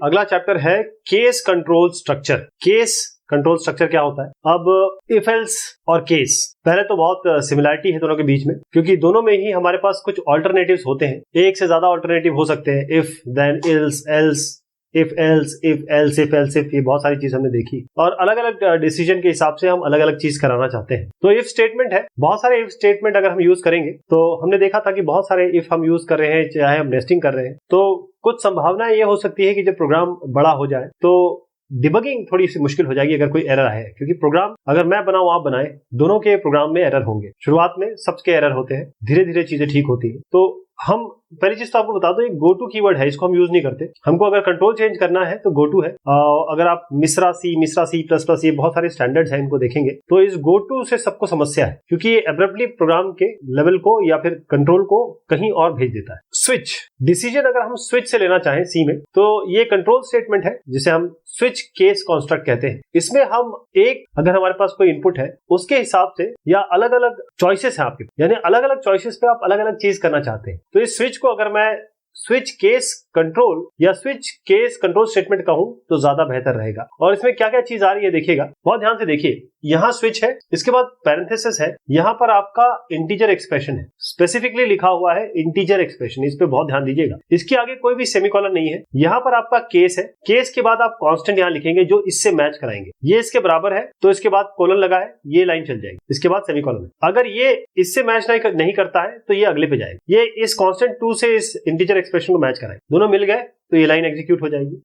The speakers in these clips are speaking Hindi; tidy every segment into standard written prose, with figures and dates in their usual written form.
अगला चैप्टर है case control structure. Case control structure क्या होता है? अब इफ एल्स और केस, पहले तो बहुत सिमिलरिटी है दोनों के बीच में, क्योंकि दोनों में ही हमारे पास कुछ ऑल्टरनेटिव्स होते हैं। एक से ज्यादा ऑल्टरनेटिव हो सकते हैं, if then else else, if else if else if else if, ये बहुत सारी चीज हमने देखी और अलग अलग डिसीजन के हिसाब से हम अलग अलग चीज कराना चाहते हैं। तो इफ स्टेटमेंट है, बहुत सारे इफ स्टेटमेंट अगर हम यूज करेंगे तो हमने देखा था कि बहुत सारे इफ हम यूज कर रहे हैं, चाहे हम नेस्टिंग कर रहे हैं, तो कुछ संभावना ये हो सकती है कि जब प्रोग्राम बड़ा हो जाए तो डिबगिंग थोड़ी सी मुश्किल हो जाएगी अगर कोई एरर आए, क्योंकि प्रोग्राम अगर मैं बनाऊं आप बनाए, दोनों के प्रोग्राम में एरर होंगे। शुरुआत में सबके एरर होते हैं, धीरे धीरे चीजें ठीक होती है। तो हम पहली चीज तो आपको बता दो, एक गो टू कीवर्ड है, इसको हम यूज नहीं करते। हमको अगर कंट्रोल चेंज करना है तो गो टू है। अगर आप मिश्रा सी प्लस प्लस, ये बहुत सारे स्टैंडर्ड्स हैं, इनको देखेंगे तो इस गो टू से सबको समस्या है, क्योंकि ये एब्रप्टली प्रोग्राम के लेवल को या फिर कंट्रोल को कहीं और भेज देता है। स्विच डिसीजन अगर हम स्विच से लेना चाहें सी में, तो ये कंट्रोल स्टेटमेंट है जिसे हम स्विच केस कॉन्स्ट्रक्ट कहते हैं। इसमें हम एक, अगर हमारे पास कोई इनपुट है उसके हिसाब से या अलग अलग चॉइसेस है आपके, यानी अलग अलग चॉइसेस पे आप अलग अलग चीज करना चाहते हैं, तो इस स्विच को अगर मैं स्विच केस कंट्रोल या स्विच केस कंट्रोल स्टेटमेंट कहूं तो ज्यादा बेहतर रहेगा। और इसमें क्या क्या चीज आ रही है देखिएगा, बहुत ध्यान से देखिए। यहां स्विच है, इसके बाद पैरेंथेसिस है, यहां पर आपका इंटीजर एक्सप्रेशन है, स्पेसिफिकली लिखा हुआ है इंटीजर एक्सप्रेशन, इस पे बहुत ध्यान दीजिएगा। इसके आगे कोई भी सेमीकोलन नहीं है। यहां पर आपका केस है, केस के बाद आप कांस्टेंट यहां लिखेंगे जो इससे मैच कराएंगे। ये इसके बराबर है तो इसके बाद कोलन लगा है, ये लाइन चल जाएगी, इसके बाद सेमीकोलन है। अगर ये इससे मैच नहीं करता है तो ये अगले पे जाएगा। ये इस कांस्टेंट 2 से इस इंटीजर एक्सप्रेशन को मैच कराएंगे, दोनों मिल गए तो ये लाइन एग्जीक्यूट हो जाएगी।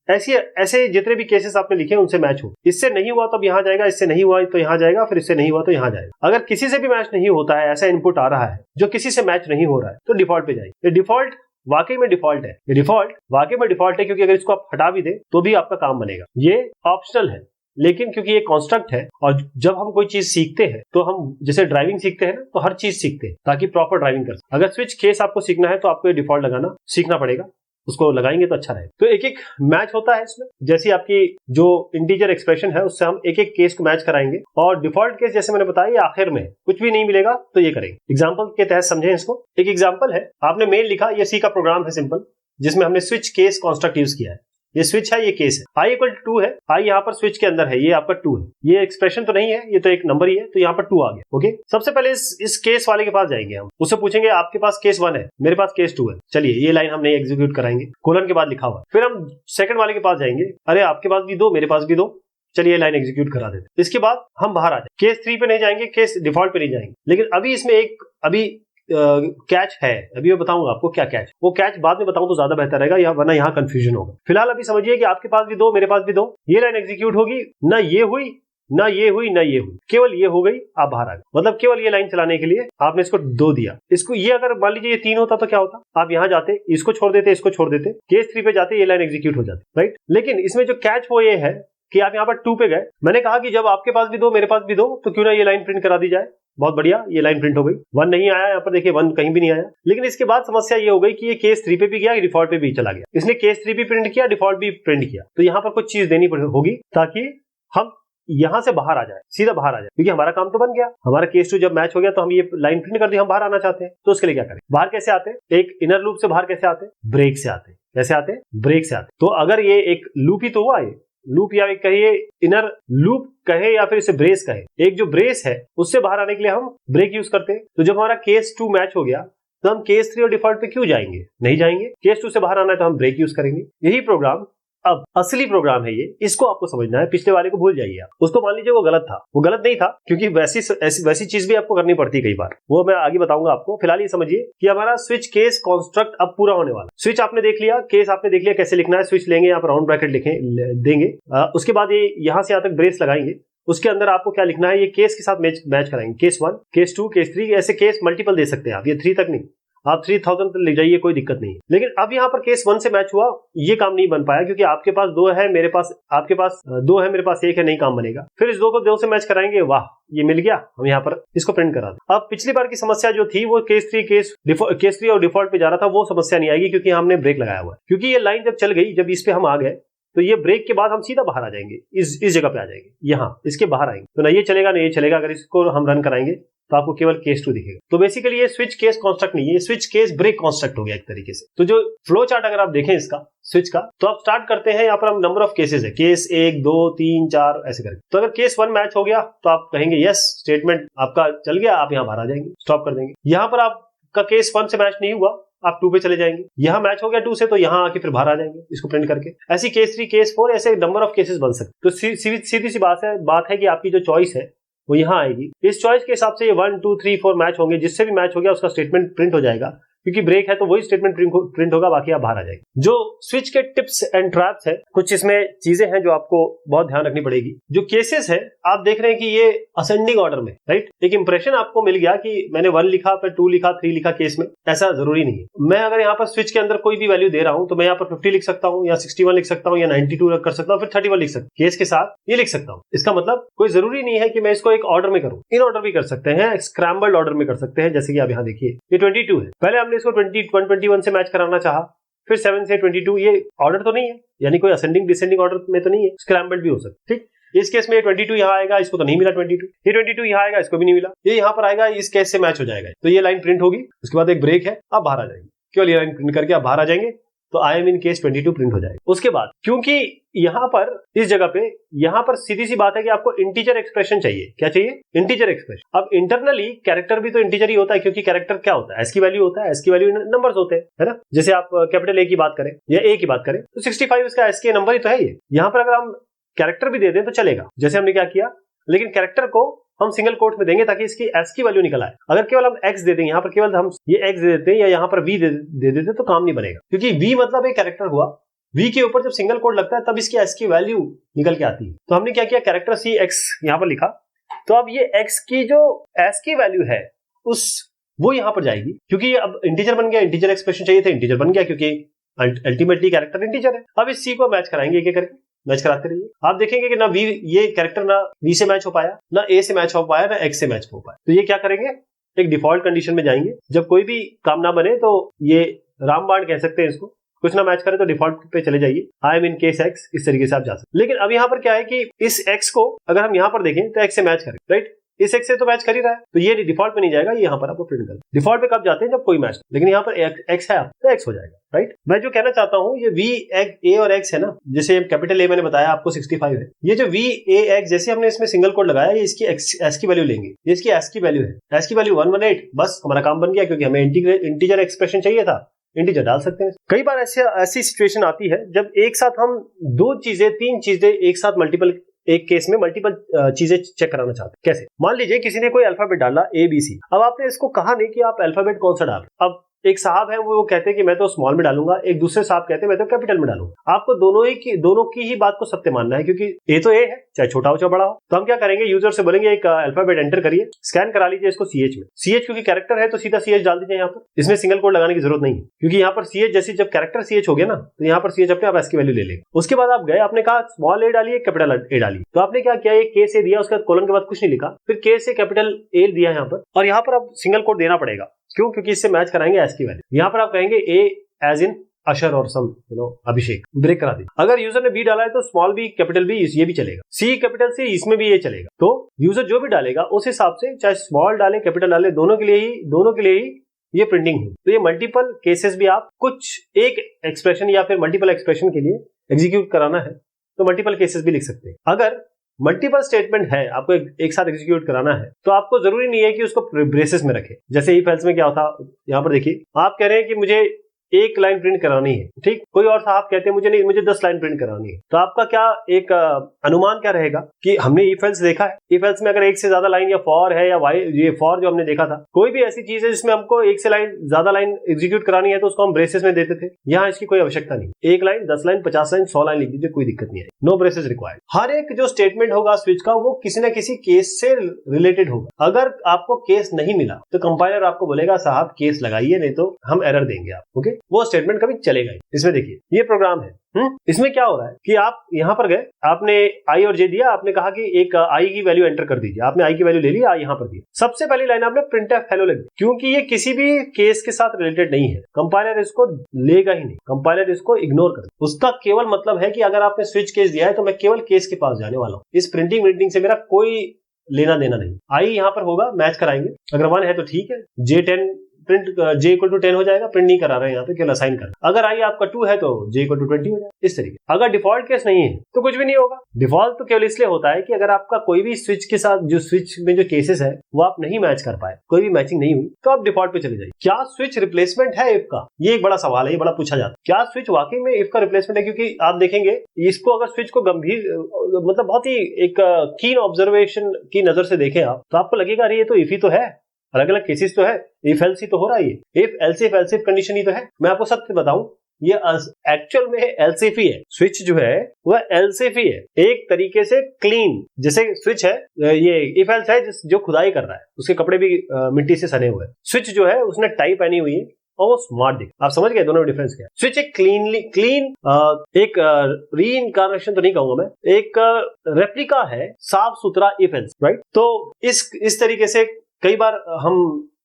ऐसे जितने भी केसेस आपने लिखे उनसे मैच हो। इससे नहीं हुआ तो अब यहां जाएगा, इससे नहीं हुआ तो यहां जाएगा, फिर इससे नहीं हुआ तो यहां जाएगा। अगर किसी से भी मैच नहीं होता है, ऐसा इनपुट आ रहा है जो किसी से मैच नहीं हो रहा है, तो डिफॉल्ट पे जाएगी। डिफॉल्ट वाकई में डिफॉल्ट है, ये डिफॉल्ट वाकई में डिफॉल्ट है, क्योंकि अगर इसको आप हटा भी दे तो भी आपका काम बनेगा। ये ऑप्शनल है, लेकिन क्योंकि ये कॉन्स्ट्रक्ट है और जब हम कोई चीज सीखते हैं तो हम जैसे ड्राइविंग सीखते हैं ना, तो हर चीज सीखते हैं ताकि प्रॉपर ड्राइविंग कर सके। अगर स्विच केस आपको सीखना है तो आपको ये डिफॉल्ट लगाना सीखना पड़ेगा, उसको लगाएंगे तो अच्छा रहेगा। तो एक एक मैच होता है इसमें, जैसी आपकी जो इंटीजर एक्सप्रेशन है उससे हम एक एक केस को मैच कराएंगे। और डिफॉल्ट केस जैसे मैंने बताया, ये आखिर में कुछ भी नहीं मिलेगा तो ये करेंगे। एग्जांपल के तहत समझें इसको। एक एग्जांपल है, आपने मेल लिखा, ये सी का प्रोग्राम है सिंपल, जिसमें हमने स्विच केस कॉन्स्ट्रक्ट यूज किया है। ये स्विच है, ये केस है, i इक्वल टू 2 है, i यहाँ पर स्विच के अंदर है, ये आपका 2 है। ये एक्सप्रेशन तो नहीं है, ये तो एक नंबर ही है, तो यहाँ पर 2 आ गया। ओके, सबसे पहले इस केस वाले के पास जाएंगे, हम उससे पूछेंगे आपके पास केस 1 है, मेरे पास केस 2 है। चलिए ये लाइन हम नहीं एग्जीक्यूट कराएंगे, कोलन के बाद लिखा हुआ। फिर हम सेकंड वाले के पास जाएंगे, अरे आपके पास भी 2, मेरे पास भी 2, चलिए लाइन एग्जीक्यूट करा देते। इसके बाद हम बाहर आ जाए, केस 3 पे नहीं जाएंगे, केस डिफॉल्ट पे नहीं जाएंगे। लेकिन अभी इसमें एक कैच है, अभी मैं बताऊंगा आपको क्या कैच। वो कैच बाद में बताऊं तो ज्यादा बेहतर रहेगा, वरना यहाँ कंफ्यूजन होगा। फिलहाल अभी समझिए कि आपके पास भी 2, मेरे पास भी 2, ये लाइन एग्जीक्यूट होगी, ना ये हुई ना ये हुई ना ये हुई, केवल ये हो गई, आप बाहर आ गए। मतलब केवल ये लाइन चलाने के लिए आपने इसको 2 दिया। इसको ये अगर मान लीजिए ये 3 होता तो क्या होता, आप यहाँ जाते, इसको छोड़ देते, इसको छोड़ देते, केस 3 पे जाते, ये लाइन एग्जीक्यूट हो जाती, राइट। लेकिन इसमें जो कैच वो ये है कि आप यहाँ पर 2 पे गए। मैंने कहा कि जब आपके पास भी 2, मेरे पास भी 2, तो क्यों ना ये लाइन प्रिंट करा दी जाए। बहुत बढ़िया, ये लाइन प्रिंट हो गई। 1 नहीं आया यहाँ पर, देखिए 1 कहीं भी नहीं आया। लेकिन इसके बाद समस्या ये हो गई कि ये केस 3 पे भी गया, डिफॉल्ट पे भी चला गया। इसने केस 3 भी प्रिंट किया, डिफॉल्ट भी प्रिंट किया। तो यहाँ पर कुछ चीज देनी होगी ताकि हम यहाँ से बाहर आ जाए, सीधा बाहर आ जाए, क्योंकि हमारा काम तो बन गया। हमारा केस 2 जब मैच हो गया तो हम ये लाइन प्रिंट कर दी, हम बाहर आना चाहते हैं। तो उसके लिए क्या करें, बाहर कैसे आते हैं? एक इनर लूप से बाहर कैसे आते हैं? ब्रेक से आते हैं। कैसे आते हैं? ब्रेक से आते। तो अगर ये एक लूप ही तो हुआ, ये लूप या कहिए इनर लूप कहे या फिर इसे ब्रेस कहे, एक जो ब्रेस है उससे बाहर आने के लिए हम ब्रेक यूज करते हैं। तो जब हमारा केस 2 मैच हो गया तो हम केस 3 और डिफॉल्ट पे क्यों जाएंगे? नहीं जाएंगे। केस 2 से बाहर आना है तो हम ब्रेक यूज करेंगे। यही प्रोग्राम अब असली प्रोग्राम है, ये इसको आपको समझना है। पिछले वाले को भूल जाइए आप, उसको मान लीजिए वो गलत था, वो गलत नहीं था, क्योंकि वैसी चीज भी आपको करनी पड़ती है कई बार, वो मैं आगे बताऊंगा आपको। फिलहाल ये समझिए कि हमारा स्विच केस कॉन्स्ट्रक्ट अब पूरा होने वाला। स्विच आपने देख लिया, केस आपने देख लिया कैसे लिखना है। स्विच लेंगे, यहाँ पर राउंड ब्रैकेट देंगे, उसके बाद ये यहाँ से यहाँ तक ब्रेस लगाएंगे। उसके अंदर आपको क्या लिखना है, ये केस के साथ मैच कराएंगे। केस 1, केस 2, केस 3, ऐसे केस मल्टीपल दे सकते हैं आप, ये 3 तक नहीं, आप 3000 तक ले जाइए, कोई दिक्कत नहीं है। लेकिन अब यहाँ पर केस 1 से मैच हुआ, ये काम नहीं बन पाया, क्योंकि आपके पास 2 है, मेरे पास, आपके पास 2 है, मेरे पास 1 है, नहीं काम बनेगा। फिर इस 2 को 2 से मैच कराएंगे, वाह ये मिल गया, हम यहाँ पर इसको प्रिंट करा दें। अब पिछली बार की समस्या जो थी वो केस 3 और डिफॉल्ट पे जा रहा था, वो समस्या नहीं आएगी क्योंकि हमने ब्रेक लगाया हुआ है। क्योंकि ये लाइन जब चल गई, जब इस पे हम आ गए तो ये ब्रेक के बाद हम सीधा बाहर आ जाएंगे, इस जगह पे आ जाएंगे, यहाँ इसके बाहर आएंगे। तो ना ये चलेगा ना ये चलेगा। अगर इसको हम रन कराएंगे तो आपको केवल केस 2 दिखेगा। तो बेसिकली ये स्विच केस कॉन्स्ट्रक्ट नहीं है, ये स्विच केस ब्रेक कॉन्स्ट्रक्ट हो गया एक तरीके से। तो जो फ्लो चार्ट अगर आप देखें इसका स्विच का, तो आप स्टार्ट करते हैं, यहाँ पर हम नंबर ऑफ केसेस है, केस 1 2 3 4 ऐसे करके। तो अगर केस 1 मैच हो गया तो आप कहेंगे यस स्टेटमेंट आपका चल गया, आप यहाँ बाहर आ जाएंगे, स्टॉप कर देंगे। यहाँ पर आपका केस 1 से मैच नहीं हुआ, आप 2 पे चले जाएंगे। यहाँ मैच हो गया 2 से, तो यहाँ आके फिर बाहर आ जाएंगे इसको प्रिंट करके। ऐसी केस 3 केस 4 ऐसे नंबर ऑफ केसेस बन सकते। तो सीधी सी बात है कि आपकी जो चॉइस है वो यहाँ आएगी। इस चॉइस के हिसाब से ये 1 2 3 4 मैच होंगे, जिससे भी मैच हो गया उसका स्टेटमेंट प्रिंट हो जाएगा, क्योंकि ब्रेक है तो वही स्टेटमेंट प्रिंट होगा, बाकी आप बाहर आ जाएंगे। जो स्विच के टिप्स एंड ट्रैप्स है, कुछ इसमें चीजें हैं जो आपको बहुत ध्यान रखनी पड़ेगी। जो केसेस है आप देख रहे हैं कि ये असेंडिंग ऑर्डर में, राइट। एक इंप्रेशन आपको मिल गया कि मैंने 1 लिखा, फिर 2 लिखा, 3 लिखा केस में, ऐसा जरूरी नहीं है। मैं अगर यहाँ पर स्विच के अंदर कोई भी वैल्यू दे रहा हूं तो मैं यहाँ पर 50 लिख सकता हूँ, या 61 लिख सकता हूँ, या 92 कर सकता हूँ, फिर 31 लिख सकता हूँ, केस के साथ ये लिख सकता हूँ। इसका मतलब कोई जरूरी नहीं है कि मैं इसको एक ऑर्डर में करूँ, इन ऑर्डर भी कर सकते हैं, स्क्रैम्बल्ड ऑर्डर में कर सकते हैं। जैसे कि आप यहाँ देखिए ये 22 है, पहले हमने इसको 21 से मैच कराना चाहा, फिर 7 से 22, ये ऑर्डर तो नहीं है, यानी कोई असेंडिंग डिसेंडिंग ऑर्डर में तो नहीं है, स्क्रैम्बल्ड भी हो सकता है, ठीक। इस केस में 22 यहाँ आएगा, इसको तो नहीं मिला 22, ये 22 यहाँ आएगा, इसको भी नहीं मिला, ये यहाँ पर आएगा, इस केस से मैच हो जाएगा, तो ये लाइन प्रिंट होगी। उसके बाद एक ब्रेक है, आप बाहर आ जाएंगे, केवल ये लाइन प्रिंट करके आप बाहर आ जाएंगे, तो I am in case 22 print हो जाएगा। उसके बाद क्योंकि यहाँ पर इस जगह पे यहाँ पर सीधी सी बात है कि आपको इंटीजर एक्सप्रेशन चाहिए। क्या चाहिए? Integer expression. अब इंटरनली कैरेक्टर भी तो इंटीजर ही होता है, क्योंकि कैरेक्टर क्या होता है, एस की वैल्यू होता है, एस की वैल्यू नंबर्स होते हैं, है ना। जैसे आप कैपिटल ए की बात करें या ए की बात करें तो 65 इसका एस के नंबर ही तो है। ये यहाँ पर अगर हम कैरेक्टर भी दे दें तो चलेगा, जैसे हमने क्या किया, लेकिन कैरेक्टर को हम सिंगल कोट में देंगे ताकि इसकी एस की वैल्यू निकल आए। अगर केवल हम एक्स दे दें, यहाँ पर केवल हम ये एक्स दे देते हैं या यहाँ पर वी दे देते तो काम नहीं बनेगा, क्योंकि वी मतलब एक कैरेक्टर हुआ, वी के ऊपर जब सिंगल कोट लगता है तब इसकी एस की वैल्यू निकल के आती है। तो हमने क्या किया, कैरेक्टर सी एक्स यहाँ पर लिखा, तो अब ये एक्स की जो एस की वैल्यू है वो यहाँ पर जाएगी, क्योंकि अब इंटीजर बन गया, इंटीजर एक्सप्रेशन चाहिए था, इंटीजर बन गया, क्योंकि अल्टीमेटली कैरेक्टर इंटीजर है। अब इस सी को मैच कराएंगे, एक एक करके मैच कराते रहिए। आप देखेंगे कि ना वी, ये कैरेक्टर ना वी से मैच हो पाया, ना ए से मैच हो पाया, ना एक्स से मैच हो पाया। तो ये क्या करेंगे, एक डिफॉल्ट कंडीशन में जाएंगे, जब कोई भी काम ना बने तो ये रामबाण कह सकते हैं इसको, कुछ ना मैच करे तो डिफॉल्ट पे चले जाइए, I am in case x, इस तरीके से आप जा सकते। लेकिन अब यहाँ पर क्या है कि इस एक्स को अगर हम यहाँ पर देखें तो एक्स से मैच करें, राइट, इस एक्स से तो मैच कर ही रहा है, तो ये डिफॉल्ट पे नहीं जाएगा, ये यहाँ पर आपको प्रिंट कर, डिफॉल्ट पे कब जाते हैं, जब कोई मैच, लेकिन यहाँ पर एक्स है तो एक्स हो जाएगा, राइट। मैं जो कहना चाहता हूँ, ये वी ए और एक्स है ना, जैसे कैपिटल ए मैंने बताया आपको 65 है, ये जो वी ए एक्स, जैसे हमने इसमें सिंगल कोड लगाया, ये इसकी एस की वैल्यू लेंगे, ये इसकी एस की वैल्यू है, एस की वैल्यू 118, बस हमारा काम बन गया, क्योंकि हमें इंटीजर एक्सप्रेशन चाहिए था, इंटीजर डाल सकते हैं। कई बार ऐसी सिचुएशन आती है जब एक साथ हम 2 चीजें 3 चीजें एक साथ एक केस में मल्टीपल चीजें चेक कराना चाहते हैं। कैसे? मान लीजिए किसी ने कोई अल्फाबेट डाला ABC, अब आपने इसको कहा नहीं कि आप अल्फाबेट कौन सा डाल, अब एक साहब है वो कहते हैं कि मैं तो स्मॉल में डालूंगा, एक दूसरे साहब कहते हैं मैं तो कैपिटल में डालूंगा। आपको दोनों की ही बात को सत्य मानना है, क्योंकि ए तो ए है, चाहे छोटा हो चाहे बड़ा हो। तो हम क्या करेंगे, यूजर से बोलेंगे एक अल्फाबेट एंटर करिए, स्कैन करा लीजिए इसको CH में, CH क्योंकि कैरेक्टर है तो सीधा CH डाल दीजिए यहाँ पर, इसमें सिंगल कोड लगाने की जरूरत नहीं है, क्योंकि यहाँ पर CH जैसे जब कैरेक्टर CH हो गया ना, तो यहाँ पर CH अपने आप एस की वैल्यू ले लेगा। उसके बाद आप गए, आपने कहा स्मॉल ए डालिए, कैपिटल ए डालिए, तो आपने क्या किया, एक के से दिया, उसके बाद कोलन के बाद कुछ नहीं लिखा, फिर के से कैपिटल ए दिया यहाँ पर, और यहाँ पर अब सिंगल कोड देना पड़ेगा, क्यों, क्योंकि इससे मैच कराएंगे एस की वैल्यू। यहाँ पर आप कहेंगे ए एज इन अशर और सम अभिषेक, ब्रेक करा दी। अगर यूजर ने बी डाला है तो स्मॉल बी कैपिटल बी ये भी चलेगा, सी कैपिटल सी इसमें भी ये चलेगा। तो यूजर जो भी डालेगा उस हिसाब से, चाहे स्मॉल डाले कैपिटल डाले, दोनों के लिए ही ये प्रिंटिंग है। तो ये मल्टीपल केसेस भी आप कुछ एक एक्सप्रेशन या फिर मल्टीपल एक्सप्रेशन के लिए एग्जीक्यूट कराना है तो मल्टीपल केसेस भी लिख सकते हैं। अगर मल्टीपल स्टेटमेंट है, आपको एक साथ एग्जीक्यूट कराना है, तो आपको जरूरी नहीं है कि उसको ब्रेसेस में रखें। जैसे इफ एल्स में क्या होता, यहाँ पर देखिए, आप कह रहे हैं कि मुझे एक लाइन प्रिंट करानी है, ठीक, कोई और साहब कहते हैं मुझे 10 लाइन प्रिंट करानी है, तो आपका क्या एक अनुमान क्या रहेगा कि हमने इफ एल्स देखा है, इफ एल्स में अगर एक से ज्यादा लाइन या फॉर है या वाई, ये फॉर जो हमने देखा था, कोई भी ऐसी चीज है जिसमें हमको एक से ज्यादा लाइन एग्जीक्यूट करानी है तो उसको हम ब्रेसेस में देते थे। यहाँ इसकी कोई आवश्यकता नहीं, 1 लाइन 10 लाइन 50 लाइन 100 लाइन लिख दीजिए, कोई दिक्कत नहीं है, नो ब्रेसेस रिक्वायर्ड। हर एक जो स्टेटमेंट होगा स्विच का वो किसी न किसी केस से रिलेटेड होगा। अगर आपको केस नहीं मिला तो कंपाइलर आपको बोलेगा साहब केस लगाइए, नहीं तो हम एरर देंगे आप, ओके। वो स्टेटमेंट कभी चलेगा ही। इसमें देखिए ये प्रोग्राम है, इसमें क्या हो रहा है कि आप यहां पर गए, आपने आई और जे दिया, आपने कहा कि एक आई की वैल्यू एंटर कर दीजिए, आपने आई की वैल्यू ले ली, आई यहां पर दी। सबसे पहली लाइन आपने प्रिंटफ हेलो लिख दी, क्योंकि ये किसी भी केस के साथ रिलेटेड नहीं है, कंपाइलर इसको लेगा ही नहीं, कंपाइलर इसको इग्नोर कर। उसका केवल मतलब है कि अगर आपने स्विच केस दिया है तो मैं केवल केस के पास जाने वाला हूं, इस प्रिंटिंग से मेरा कोई लेना देना नहीं। आई यहाँ पर होगा, मैच कराएंगे, अगर 1 है तो ठीक है, J10 print J equal to 10 हो जाएगा, प्रिंट नहीं करा रहे हैं यहाँ पे, केवल असाइन कर। अगर आई आपका 2 है तो J इक्वल टू 20 हो जाएगा, इस तरीके। अगर डिफॉल्ट केस नहीं है तो कुछ भी नहीं होगा। डिफॉल्ट तो केवल इसलिए होता है कि अगर आपका कोई भी स्विच के साथ जो स्विच में जो केसेस है वो आप नहीं मैच कर पाए, कोई भी मैचिंग नहीं हुई, तो आप डिफॉल्ट पे चले जाइए। क्या स्विच रिप्लेसमेंट है इफ का? ये एक बड़ा सवाल है, ये बड़ा पूछा जाता है। क्या स्विच वाकई में इफ का रिप्लेसमेंट है? क्योंकि आप देखेंगे इसको, अगर स्विच को गंभीर मतलब बहुत ही एक कीन ऑब्जर्वेशन की नजर से देखें आप, तो आपको लगेगा अरे ये तो इफ ही तो है, अलग अलग केसेस तो है, इफ एल्स ही तो हो रहा है, ये इफ एल्स इफ कंडीशन ही तो है। मैं आपको सत्य बताऊं, ये एक्चुअल में एल्स इफ ही है। स्विच जो है वह एल्स इफ ही है, एक तरीके से क्लीन। जैसे स्विच है, ये इफ एल्स है जो खुदाई कर रहा है, उसके कपड़े भी मिट्टी से सने हुए हैं। स्विच जो है उसने टाई पहनी हुई है और वो स्मार्ट दिख। आप समझ गए दोनों में डिफरेंस क्या है? स्विच एक क्लीन एक रीइंकार्नेशन तो नहीं कहूंगा मैं, एक रेप्लिका है साफ सुथरा इफ एल्स, राइट? तो इस तरीके से कई बार हम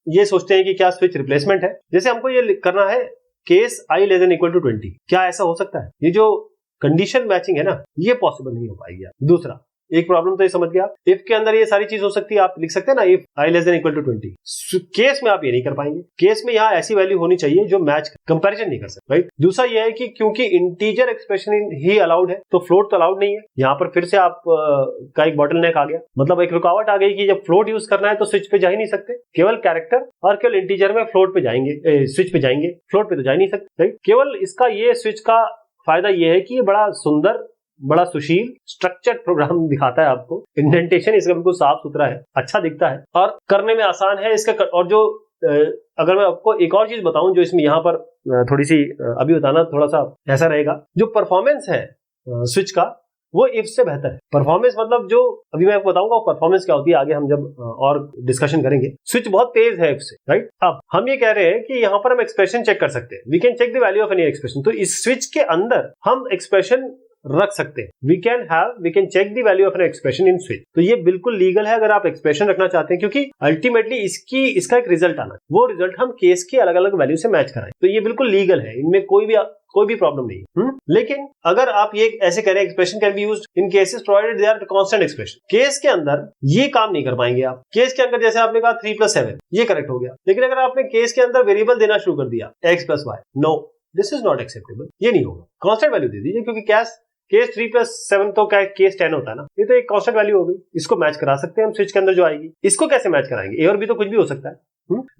ये सोचते हैं कि क्या स्विच रिप्लेसमेंट है। जैसे हमको ये करना है case i less than equal to 20, क्या ऐसा हो सकता है? ये जो कंडीशन मैचिंग है ना, ये पॉसिबल नहीं हो पाएगी। दूसरा एक प्रॉब्लम तो ये समझ गया, इफ के अंदर ये सारी चीज हो सकती है, आप लिख सकते हैं ना if i less than equal to 20। Case में आप ये नहीं कर पाएंगे, केस में यहाँ ऐसी वैल्यू होनी चाहिए जो मैच कंपैरिजन नहीं कर सकते, राइट? दूसरा ये है कि क्योंकि इंटीजर एक्सप्रेशन ही अलाउड है तो फ्लोट तो अलाउड नहीं है। यहाँ पर फिर से आप का एक बॉटलनेक आ गया, मतलब एक रुकावट आ गई कि जब फ्लोट यूज करना है तो स्विच पे जा ही नहीं सकते, केवल कैरेक्टर और केवल इंटीजर में फ्लोट पे जाएंगे, स्विच पे जाएंगे, फ्लोट पे तो जा ही नहीं सकते, राइट? केवल इसका ये स्विच का फायदा ये है कि ये बड़ा सुंदर, बड़ा सुशील स्ट्रक्चर्ड प्रोग्राम दिखाता है आपको। इंडेंटेशन इसका बिल्कुल साफ सुथरा है, अच्छा दिखता है और करने में आसान है इसका। और जो अगर मैं आपको एक और चीज बताऊं जो इसमें यहाँ पर थोड़ी सी अभी बताना थोड़ा सा ऐसा रहेगा, जो परफॉर्मेंस है स्विच का वो इफ से बेहतर है। परफॉर्मेंस मतलब जो अभी मैं आपको बताऊंगा परफॉर्मेंस क्या होती है, आगे हम जब और डिस्कशन करेंगे। स्विच बहुत तेज है इफ से, राइट? अब हम ये कह रहे हैं कि यहाँ पर हम एक्सप्रेशन चेक कर सकते हैं, we can check the value of any expression. तो इस स्विच के अंदर हम एक्सप्रेशन रख सकते हैं, we can check the value of an expression in switch. तो ये बिल्कुल लीगल है अगर आप एक्सप्रेशन रखना चाहते हैं, क्योंकि अल्टीमेटली इसका एक रिजल्ट आना, वो रिजल्ट हम केस के अलग अलग वैल्यू से मैच कराएं, तो ये बिल्कुल लीगल है, इनमें कोई भी प्रॉब्लम नहीं है। लेकिन अगर आप ये ऐसे करें, expression can be used in cases provided they are constant expression, case के अंदर ये काम नहीं कर पाएंगे आप। केस के अंदर जैसे आपने कहा 3 + 7 ये करेक्ट हो गया, लेकिन अगर आपने केस के अंदर वेरिएबल देना शुरू कर दिया x + y, no, this is not acceptable, ये नहीं होगा। कांस्टेंट वैल्यू दे दीजिए, क्योंकि केस 3 + 7 तो क्या केस 10 होता है ना, ये तो एक कांस्टेंट वैल्यू हो गई, इसको मैच करा सकते हैं हम स्विच के अंदर जो आएगी। इसको कैसे मैच कराएंगे? ए और बी तो कुछ भी हो सकता है।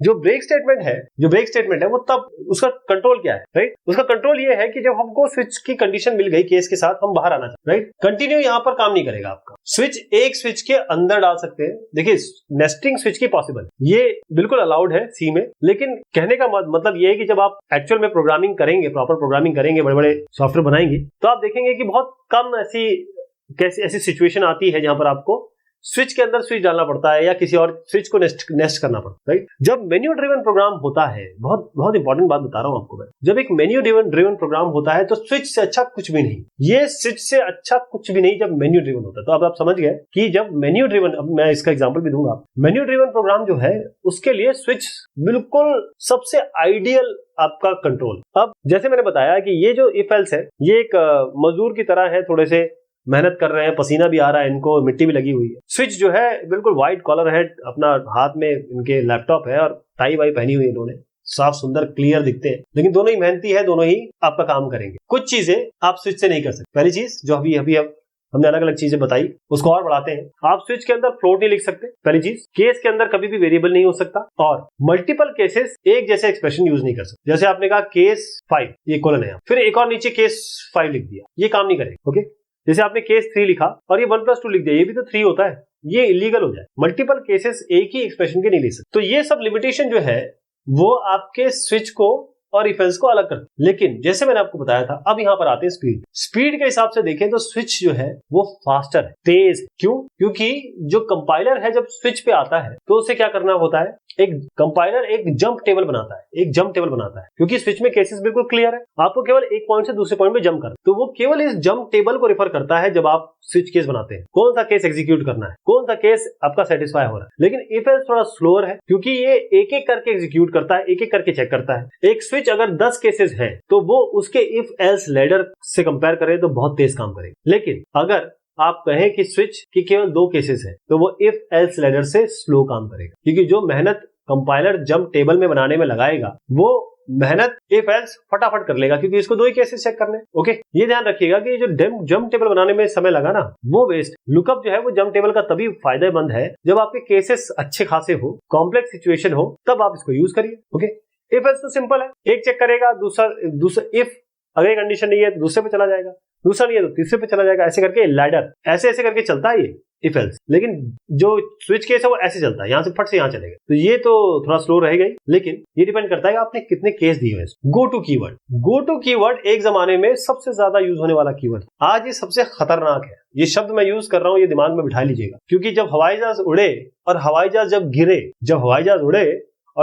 जो ब्रेक स्टेटमेंट है वो तब उसका कंट्रोल क्या है, राइट? उसका कंट्रोल ये है कि जब हमको स्विच की कंडीशन मिल गई केस के साथ, हम बाहर आना चाहते हैं, राइट? कंटिन्यू यहां पर काम नहीं करेगा आपका स्विच, एक स्विच के अंदर डाल सकते हैं। देखिए नेस्टिंग स्विच की पॉसिबल, ये बिल्कुल अलाउड है सी में, लेकिन कहने का मतलब ये है कि जब आप एक्चुअल में प्रोग्रामिंग करेंगे, प्रॉपर प्रोग्रामिंग करेंगे, बड़े बड़े सॉफ्टवेयर बनाएंगे, तो आप देखेंगे कि बहुत कम ऐसी सिचुएशन आती है जहां पर आपको स्विच के अंदर स्विच डालना पड़ता है या किसी और स्विच को नेस्ट करना पड़ता है, राइट? जब मेन्यू ड्रिवन प्रोग्राम होता है, बहुत इंपॉर्टेंट बात बता रहा हूं आपको मैं, जब एक मेन्यू ड्रिवन प्रोग्राम होता है तो स्विच से अच्छा कुछ भी नहीं, ये स्विच से अच्छा कुछ भी नहीं जब मेन्यू ड्रिवन होता है। तो अब आप समझ गए कि जब मेन्यू ड्रिवन, अब मैं इसका एग्जांपल भी दूंगा, मेन्यू ड्रिवन प्रोग्राम जो है उसके लिए स्विच बिल्कुल सबसे आइडियल आपका कंट्रोल। अब जैसे मैंने बताया कि ये जो इफ एल्स है, ये एक मजदूर की तरह है, थोड़े से मेहनत कर रहे हैं, पसीना भी आ रहा है इनको, मिट्टी भी लगी हुई है। स्विच जो है बिल्कुल व्हाइट कॉलर है, अपना हाथ में इनके लैपटॉप है और टाई वाई पहनी हुई है, इन्होंने साफ सुंदर क्लियर दिखते हैं, लेकिन दोनों ही मेहनती है, दोनों ही आपका काम करेंगे। कुछ चीजें आप स्विच से नहीं कर सकते। पहली चीज जो अभी हमने अलग अलग चीजें बताई, उसको और बढ़ाते हैं। आप स्विच के अंदर फ्लोट नहीं लिख सकते, पहली चीज। केस के अंदर कभी भी वेरिएबल नहीं हो सकता, और मल्टीपल केसेस एक जैसे एक्सप्रेशन यूज नहीं कर सकते। जैसे आपने कहा केस 5, ये कोलन है, फिर एक और नीचे केस 5 लिख दिया, ये काम नहीं करेगा, ओके? जैसे आपने केस 3 लिखा और ये 1 + 2 लिख दिया, ये भी तो 3 होता है, ये इलीगल हो जाए। मल्टीपल केसेस एक ही एक्सप्रेशन के नहीं ले सकते। तो ये सब लिमिटेशन जो है वो आपके स्विच को और इफ एल्स को अलग कर। लेकिन जैसे मैंने आपको बताया था, अब यहां पर आते हैं स्पीड के हिसाब से देखें तो स्विच जो है वो फास्टर है, तेज। क्यों? क्योंकि जो कंपाइलर है जब स्विच पे आता है तो उसे क्या करना होता है, एक कंपाइलर एक जंप टेबल बनाता है, क्योंकि स्विच में केसेस बिल्कुल क्लियर है, आपको केवल एक पॉइंट से दूसरे पॉइंट में जंप करना, तो वो केवल इस जंप टेबल को रेफर करता है जब आप स्विच केस बनाते हैं, कौन सा केस एग्जीक्यूट करना है, कौन सा केस आपका सेटिस्फाई हो रहा है। लेकिन इफ एल्स थोड़ा स्लोअर है, क्योंकि ये एक एक करके एग्जीक्यूट करता है, एक एक करके चेक करता है। एक स्विच अगर 10 केसेस हैं तो वो उसके इफ एल्स लैडर से कंपेयर करें तो बहुत तेज काम करेगा। लेकिन अगर आप कहें कि स्विच की केवल 2 केसेस है तो वो इफ एल्स लैडर से स्लो काम करेगा, क्योंकि जो मेहनत कंपाइलर जंप टेबल में बनाने में लगाएगा वो मेहनत इफ एल्स फटाफट कर लेगा, क्योंकि इसको 2 ही केसेस चेक करने। ओके, ये ध्यान रखिएगा कि जो जंप टेबल बनाने में समय लगा ना वो वेस्ट। लुकअप जो है वो जंप टेबल का तभी फायदेमंद है जब आपके केसेस अच्छे खासे हो, कॉम्प्लेक्स सिचुएशन हो, तब आप इसको यूज करिए। ओके, इफ एल्स तो सिंपल है, एक चेक करेगा, दूसरा इफ अगर कंडीशन नहीं है तो दूसरे पे चला जाएगा, दूसरा नहीं है तो तीसरे पे चला जाएगा, ऐसे करके लैडर ऐसे करके चलता है ये इफ एल्स। लेकिन जो स्विच केस है वो ऐसे चलता है, यहां से फट से यहां चलेगा, तो ये तो थोड़ा स्लो रहेगा ही, लेकिन ये डिपेंड करता है कि आपने कितने केस दिए हैं। गो टू कीवर्ड एक जमाने में सबसे ज्यादा यूज होने वाला कीवर्ड, आज ये सबसे खतरनाक है। ये शब्द मैं यूज कर रहा हूं, ये दिमाग में बिठा लीजिएगा, क्योंकि जब हवाई जहाज उड़े और हवाई जहाज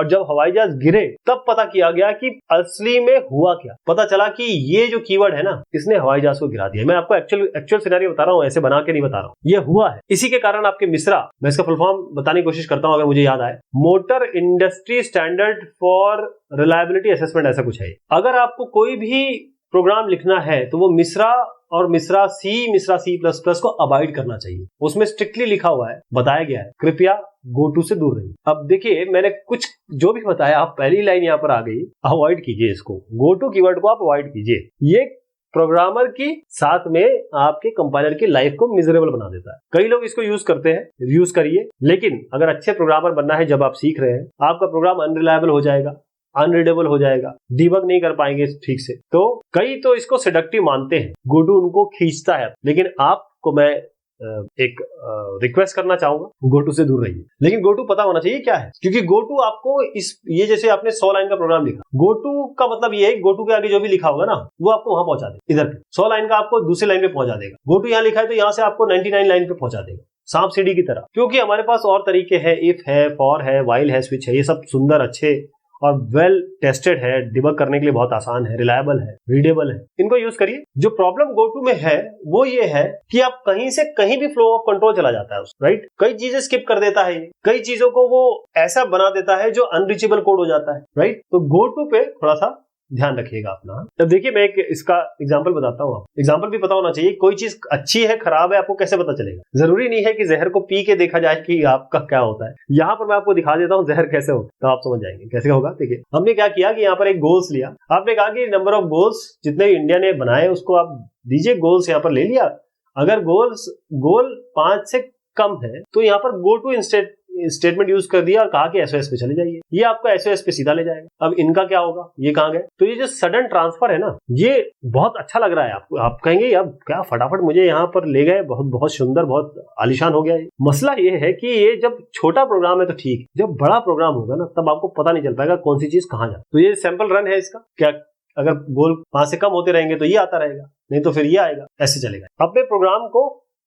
जब हवाई जहाज गिरे तब पता किया गया कि असली में हुआ क्या। पता चला कि ये जो कीवर्ड है ना, इसने हवाई जहाज को गिरा दिया। मैं आपको एक्चुअल सिनेरियो बता रहा हूं, ऐसे बना के नहीं बता रहा हूं, ये हुआ है। इसी के कारण आपके मिस्रा, मैं इसका फुल फॉर्म बताने की कोशिश करता हूं अगर मुझे याद आए, motor industry standard for reliability assessment, ऐसा कुछ है। अगर आपको कोई भी प्रोग्राम लिखना है तो वो मिस्रा और मिस्रा सी प्लस प्लस को अवॉइड करना चाहिए। उसमें स्ट्रिक्टली लिखा हुआ है, बताया गया है, कृपया गो टू से दूर रहिए। अब देखिए, मैंने कुछ जो भी बताया, आप पहली लाइन यहाँ पर आ गई, अवॉइड कीजिए इसको, गो टू कीवर्ड को आप अवॉइड कीजिए। ये प्रोग्रामर की साथ में आपके कंपाइलर की लाइफ को मिजरेबल बना देता है। कई लोग इसको यूज करते हैं, यूज करिए, लेकिन अगर अच्छे प्रोग्रामर बनना है, जब आप सीख रहे हैं, आपका प्रोग्राम अनरिलायबल हो जाएगा, अनरीडेबल हो जाएगा, डिबग नहीं कर पाएंगे ठीक से। तो कई तो इसको सेडक्टिव मानते हैं, गोटू उनको खींचता है, लेकिन आपको मैं एक रिक्वेस्ट करना चाहूंगा, गोटू से दूर रहिए। लेकिन गोटू पता होना चाहिए क्या है, क्योंकि गोटू आपको ये जैसे आपने 100 लाइन का प्रोग्राम लिखा, गोटू का मतलब ये है, गोटू के आगे जो भी लिखा होगा ना वो आपको वहां पहुंचा देगा। इधर पे 100 लाइन का आपको दूसरी लाइन पे पहुंचा देगा। गोटू यहाँ लिखा है तो यहाँ से आपको 99 लाइन पे पहुंचा देगा, सांप सीढ़ी की तरह। क्योंकि हमारे पास और तरीके हैं, इफ है, फॉर है, वाइल है, स्विच है, ये सब सुंदर, अच्छे और वेल टेस्टेड है, डिबग करने के लिए बहुत आसान है, रिलायबल है, रीडेबल है, इनको यूज करिए। जो प्रॉब्लम गोटू में है वो ये है कि आप कहीं से कहीं भी फ्लो ऑफ कंट्रोल चला जाता है, राइट। कई चीजें स्किप कर देता है, कई चीजों को वो ऐसा बना देता है जो अनरीचेबल कोड हो जाता है, राइट। तो गोटू पे थोड़ा सा ध्यान रखिएगा अपना। अब देखिए, मैं एक इसका एग्जांपल बताता हूँ। एग्जांपल भी पता होना चाहिए, कोई चीज अच्छी है खराब है आपको कैसे पता चलेगा। जरूरी नहीं है कि जहर को पी के देखा जाए कि आपका क्या होता है। यहाँ पर मैं आपको दिखा देता हूँ जहर कैसे होता है, तो आप समझ जाएंगे कैसे होगा। देखिए, हमने क्या किया कि यहाँ पर एक गोल्स लिया, आपने कहा कि नंबर ऑफ गोल्स जितने इंडिया ने बनाए उसको आप दीजिए, गोल्स यहाँ पर ले लिया। अगर गोल 5 से कम है तो यहाँ पर गो टू स्टेटमेंट यूज कर दिया और कहा कि एसओएस पे चले जाइए, ये आपको एसओएस पे सीधा ले जाएगा। अब इनका क्या होगा, ये कहां गए। तो ये जो सडन ट्रांसफर है ना, ये बहुत अच्छा लग रहा है आपको। आप कहेंगे अब क्या फटाफट मुझे यहाँ पर ले गए, बहुत सुंदर, बहुत आलिशान हो गया है। मसला ये है कि ये जब छोटा प्रोग्राम है तो ठीक, जब बड़ा प्रोग्राम होगा ना तब आपको पता नहीं चल पाएगा कौन सी चीज कहां जाए। तो ये सैंपल रन है इसका, क्या अगर गोल 5 से कम होते रहेंगे तो ये आता रहेगा, नहीं तो फिर ये आएगा, ऐसे चलेगा। अपने प्रोग्राम को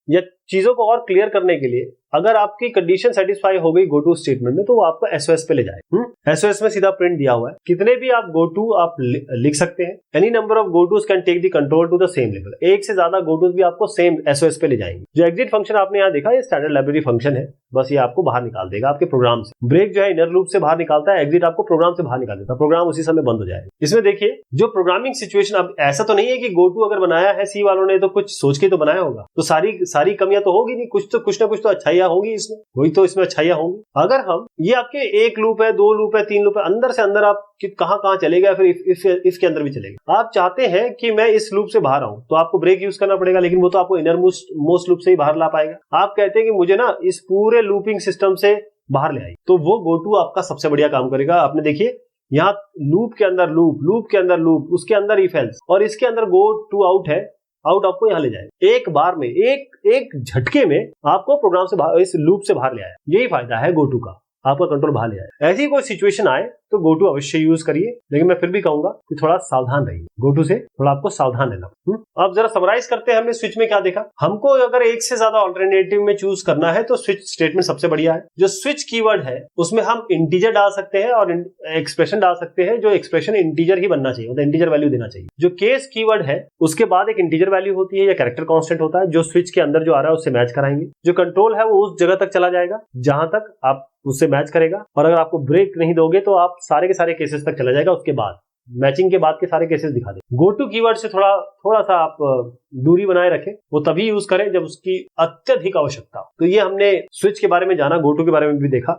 या चीजों को और क्लियर करने के लिए अगर आपकी कंडीशन सेटिस्फाई हो गई गो टू स्टेटमेंट में, तो वो आपको एसओएस पे ले जाए। एसओएस में सीधा प्रिंट दिया हुआ है, कितने भी आप गो टू आप लिख सकते हैं। Any number of gotos can take the control to the same level. एक से ज्यादा गो टूज भी आपको सेम एसओएस पे ले जाएंगे। जो एग्जिट फंक्शन आपने यहाँ देखा, ये स्टैंडर्ड लाइब्रेरी फंक्शन है, बस ये आपको बाहर निकाल देगा आपके प्रोग्राम से। ब्रेक जो है इनर लूप से बाहर निकालता है, एग्जिट आपको प्रोग्राम से बाहर निकाल देता है, प्रोग्राम उसी समय बंद हो जाएगा। इसमें देखिए, जो प्रोग्रामिंग सिचुएशन, अब ऐसा तो नहीं है कि गो टू अगर बनाया है सी वालों ने तो कुछ सोच के तो बनाया होगा, तो सारी कमियां तो होगी नहीं, कुछ ना कुछ तो अच्छाइयां होंगी इसमें, वही तो इसमें अच्छाइयां होंगी। अगर हम ये आपके 1 लूप है, 2 लूप है, 3 लूप है, अंदर से अंदर आप कहां चलेगा, फिर इफ के अंदर भी चलेगा। आप चाहते हैं कि मैं इस लूप से बाहर आऊं तो आपको ब्रेक यूज करना पड़ेगा, लेकिन वो तो आपको इनर मोस्ट लूप से ही बाहर ला पाएगा। आप कहते हैं कि मुझे ना इस पूरे लूपिंग सिस्टम से बाहर ले आई, तो वो गो टू आपका सबसे बढ़िया काम करेगा। आपने देखिए, यहाँ लूप के अंदर लूप के अंदर लूप, उसके अंदर इफ एल्स, और इसके अंदर गो टू आउट है, आउट आपको यहां ले जाए। एक बार में, एक झटके में आपको प्रोग्राम से बाहर, इस लूप से बाहर ले आया। यही फायदा है गो टू का, आपका कंट्रोल बाहर ले आए। ऐसी कोई सिचुएशन आए तो गो टू अवश्य यूज करिए, लेकिन मैं फिर भी कहूंगा कि थोड़ा सावधान रहिए, गो टू से थोड़ा आपको सावधान रहना। अब जरा समराइज करते हैं, हमने स्विच में क्या देखा। हमको अगर एक से ज्यादा ऑल्टरनेटिव में चूज करना है तो स्विच स्टेटमेंट सबसे बढ़िया है। जो स्विच कीवर्ड है उसमें हम इंटीजर डाल सकते हैं और एक्सप्रेशन डाल सकते हैं। जो एक्सप्रेशन इंटीजर ही बनना चाहिए, मतलब इंटीजर वैल्यू देना चाहिए। जो केस कीवर्ड है उसके बाद एक इंटीजर वैल्यू होती है या कैरेक्टर कांस्टेंट होता है, जो स्विच के अंदर जो आ रहा है उससे मैच कराएंगे। जो कंट्रोल है वो उस जगह तक चला जाएगा जहां तक आप उससे मैच करेगा, और अगर आपको ब्रेक नहीं दोगे तो आप सारे के सारे केसेस तक चला जाएगा उसके बाद, मैचिंग के बाद के सारे केसेस दिखा दे। गो टू कीवर्ड से थोड़ा सा आप दूरी बनाए रखें, वो तभी यूज करें जब उसकी अत्यधिक आवश्यकता हो। तो ये हमने स्विच के बारे में जाना, गो टू के बारे में भी देखा।